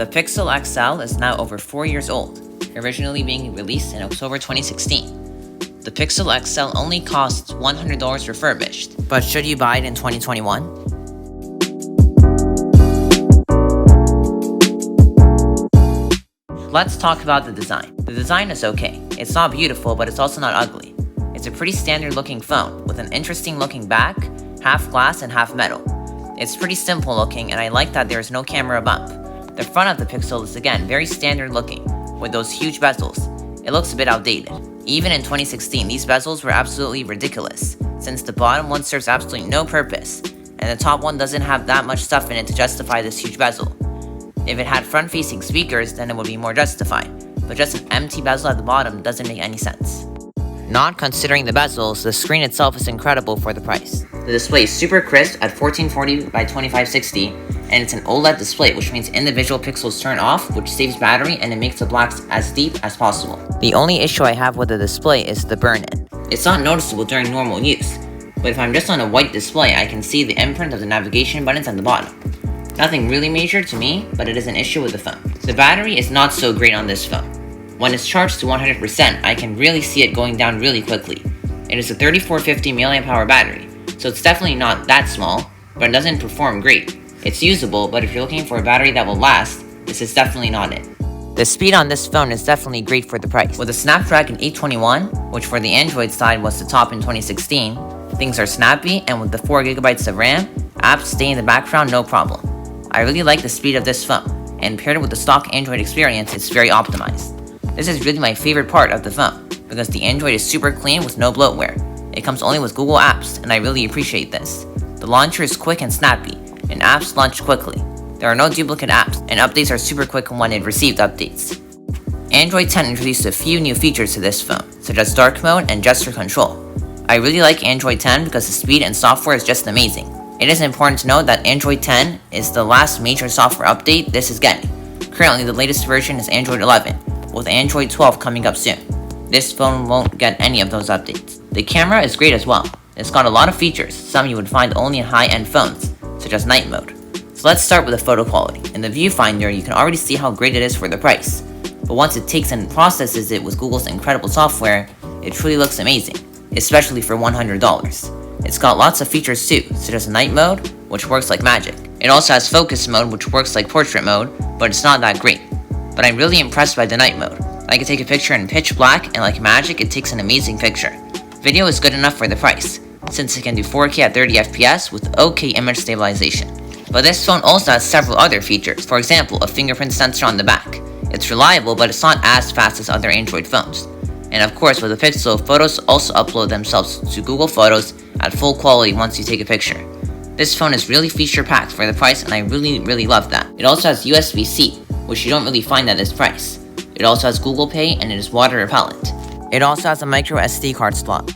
The Pixel XL is now over 4 years old, originally being released in October 2016. The Pixel XL only costs $100 refurbished, but should you buy it in 2021? Let's talk about the design. The design is okay. It's not beautiful, but it's also not ugly. It's a pretty standard looking phone with an interesting looking back, half glass and half metal. It's pretty simple looking, and I like that there is no camera bump. The front of the Pixel is again very standard looking, with those huge bezels. It looks a bit outdated. Even in 2016, these bezels were absolutely ridiculous, since the bottom one serves absolutely no purpose, and the top one doesn't have that much stuff in it to justify this huge bezel. If it had front-facing speakers, then it would be more justified, but just an empty bezel at the bottom doesn't make any sense. Not considering the bezels, the screen itself is incredible for the price. The display is super crisp at 1440 by 2560, and it's an OLED display, which means individual pixels turn off, which saves battery and it makes the blacks as deep as possible. The only issue I have with the display is the burn-in. It's not noticeable during normal use, but if I'm just on a white display, I can see the imprint of the navigation buttons at the bottom. Nothing really major to me, but it is an issue with the phone. The battery is not so great on this phone. When it's charged to 100%, I can really see it going down really quickly. It is a 3450 mAh battery, so it's definitely not that small, but it doesn't perform great. It's usable, but if you're looking for a battery that will last, this is definitely not it. The speed on this phone is definitely great for the price. With a Snapdragon 821, which for the Android side was the top in 2016, things are snappy, and with the 4GB of RAM, apps stay in the background no problem. I really like the speed of this phone, and paired with the stock Android experience, it's very optimized. This is really my favorite part of the phone, because the Android is super clean with no bloatware. It comes only with Google Apps, and I really appreciate this. The launcher is quick and snappy, and apps launch quickly. There are no duplicate apps, and updates are super quick when it received updates. Android 10 introduced a few new features to this phone, such as dark mode and gesture control. I really like Android 10 because the speed and software is just amazing. It is important to note that Android 10 is the last major software update this is getting. Currently, the latest version is Android 11, with Android 12 coming up soon. This phone won't get any of those updates. The camera is great as well. It's got a lot of features, some you would find only in high-end phones, such as night mode. So let's start with the photo quality. In the viewfinder, you can already see how great it is for the price. But once it takes and processes it with Google's incredible software, it truly looks amazing, especially for $100. It's got lots of features too, such as night mode, which works like magic. It also has focus mode, which works like portrait mode, but it's not that great. But I'm really impressed by the night mode. I can take a picture in pitch black, and like magic, it takes an amazing picture. Video is good enough for the price, since it can do 4K at 30 FPS with OK image stabilization. But this phone also has several other features, for example, a fingerprint sensor on the back. It's reliable, but it's not as fast as other Android phones. And of course, with the Pixel, photos also upload themselves to Google Photos at full quality once you take a picture. This phone is really feature-packed for the price, and I really love that. It also has USB-C, which you don't really find at this price. It also has Google Pay, and it is water repellent. It also has a micro SD card slot.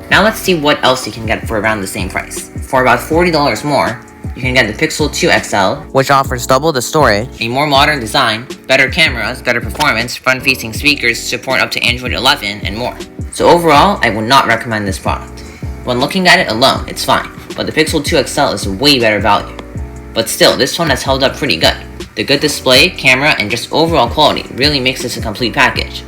Now let's see what else you can get for around the same price. For about $40 more, you can get the Pixel 2 XL, which offers double the storage, a more modern design, better cameras, better performance, front-facing speakers, support up to Android 11, and more. So overall, I would not recommend this product. When looking at it alone, it's fine, but the Pixel 2 XL is a way better value. But still, this phone has held up pretty good. The good display, camera, and just overall quality really makes this a complete package.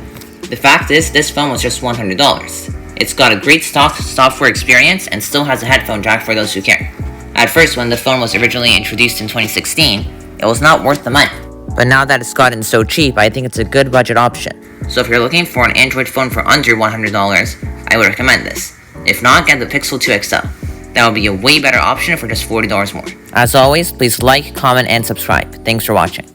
The fact is, this phone was just $100. It's got a great stock software experience and still has a headphone jack for those who care. At first, when the phone was originally introduced in 2016, it was not worth the money. But now that it's gotten so cheap, I think it's a good budget option. So if you're looking for an Android phone for under $100, I would recommend this. If not, get the Pixel 2 XL. That would be a way better option for just $40 more. As always, please like, comment, and subscribe. Thanks for watching.